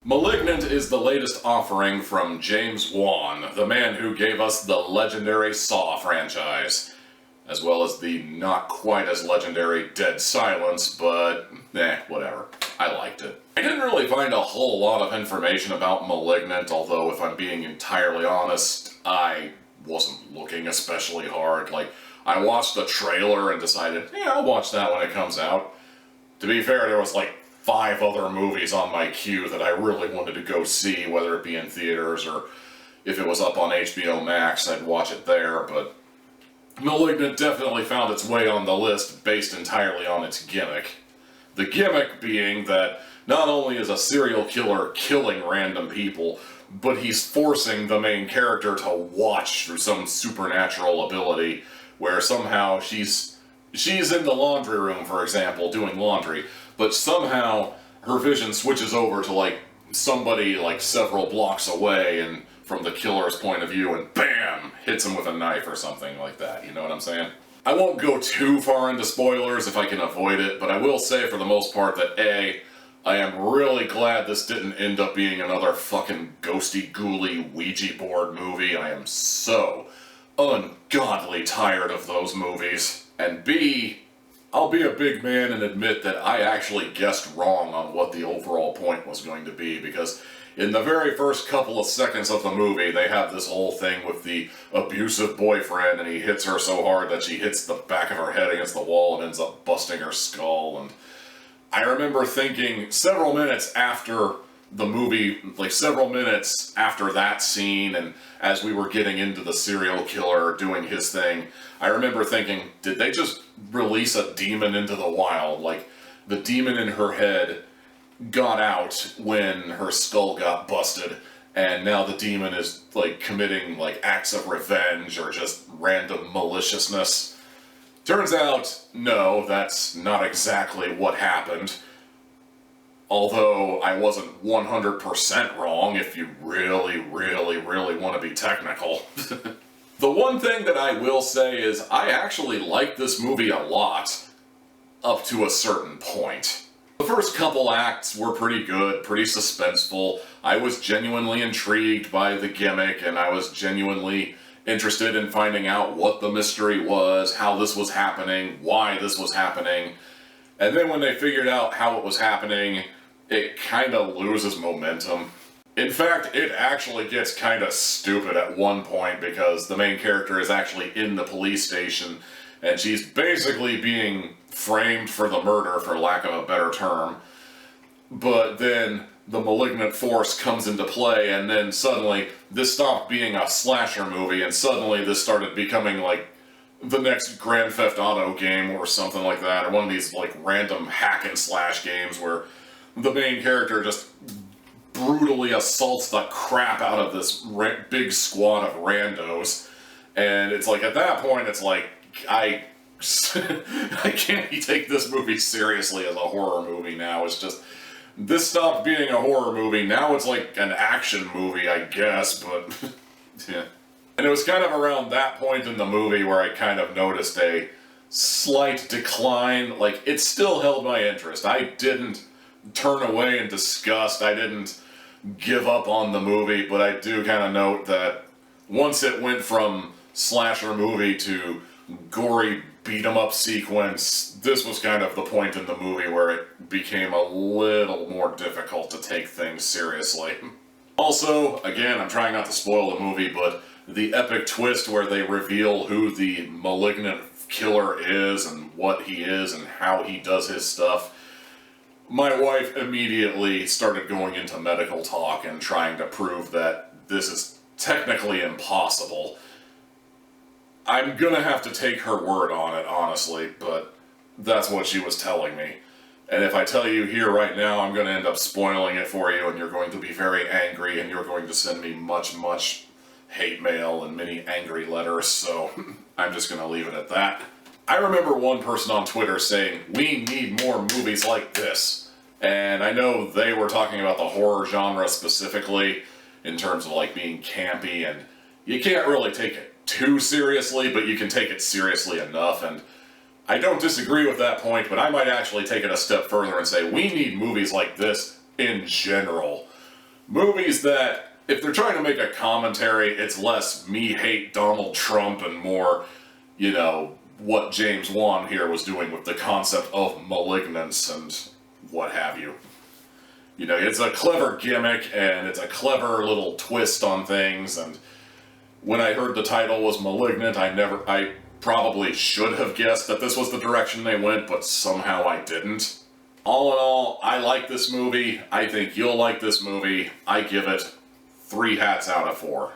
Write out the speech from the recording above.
Malignant is the latest offering from James Wann, the man who gave us the legendary Saw franchise, as well as the not quite as legendary Dead Silence, but whatever. I liked it. I didn't really find a whole lot of information about Malignant, although if I'm being entirely honest, I wasn't looking especially hard. I watched the trailer and decided, I'll watch that when it comes out. To be fair, there was 5 other movies on my queue that I really wanted to go see, whether it be in theaters or if it was up on HBO MAX, I'd watch it there, but Malignant definitely found its way on the list based entirely on its gimmick. The gimmick being that not only is a serial killer killing random people, but he's forcing the main character to watch through some supernatural ability where somehow she's in the laundry room, for example, doing laundry, but somehow her vision switches over to somebody several blocks away and from the killer's point of view and BAM! Hits him with a knife or something like that, you know what I'm saying? I won't go too far into spoilers if I can avoid it, but I will say for the most part that I am really glad this didn't end up being another fucking ghosty ghouly Ouija board movie. I am so ungodly tired of those movies. And B, I'll be a big man and admit that I actually guessed wrong on what the overall point was going to be, because in the very first couple of seconds of the movie, they have this whole thing with the abusive boyfriend, and he hits her so hard that she hits the back of her head against the wall and ends up busting her skull. And I remember thinking several minutes after the movie, several minutes after that scene, and as we were getting into the serial killer doing his thing, I remember thinking, did they just release a demon into the wild? The demon in her head got out when her skull got busted, and now the demon is committing acts of revenge or just random maliciousness. Turns out, no, that's not exactly what happened. Although I wasn't 100% wrong if you really, really, really want to be technical. The one thing that I will say is I actually like this movie a lot, up to a certain point. The first couple acts were pretty good, pretty suspenseful. I was genuinely intrigued by the gimmick, and I was genuinely interested in finding out what the mystery was, how this was happening, why this was happening. And then when they figured out how it was happening, it kind of loses momentum. In fact, it actually gets kind of stupid at one point because the main character is actually in the police station and she's basically being framed for the murder, for lack of a better term. But then the malignant force comes into play, and then suddenly this stopped being a slasher movie and suddenly this started becoming the next Grand Theft Auto game or something like that, or one of these random hack and slash games where the main character just brutally assaults the crap out of this big squad of randos. And it's at that point, it's I can't take this movie seriously as a horror movie now. It's just, this stopped being a horror movie. Now it's an action movie, I guess, but yeah. And it was kind of around that point in the movie where I kind of noticed a slight decline. It still held my interest. I didn't turn away in disgust. I didn't give up on the movie, but I do kind of note that once it went from slasher movie to gory beat-em-up sequence, this was kind of the point in the movie where it became a little more difficult to take things seriously. Also, again, I'm trying not to spoil the movie, but the epic twist where they reveal who the malignant killer is and what he is and how he does his stuff, my wife immediately started going into medical talk and trying to prove that this is technically impossible. I'm gonna have to take her word on it, honestly, but that's what she was telling me. And if I tell you here right now, I'm gonna end up spoiling it for you, and you're going to be very angry, and you're going to send me much, much hate mail and many angry letters, so I'm just gonna leave it at that. I remember one person on Twitter saying, "We need more movies like this." And I know they were talking about the horror genre specifically, in terms of being campy, and you can't really take it too seriously, but you can take it seriously enough, and I don't disagree with that point, but I might actually take it a step further and say we need movies like this in general. Movies that, if they're trying to make a commentary, it's less me hate Donald Trump and more, you know, what James Wann here was doing with the concept of malignance and what have you. You know, it's a clever gimmick and it's a clever little twist on things, and when I heard the title was Malignant, I probably should have guessed that this was the direction they went, but somehow I didn't. All in all, I like this movie. I think you'll like this movie. I give it 3 hats out of 4.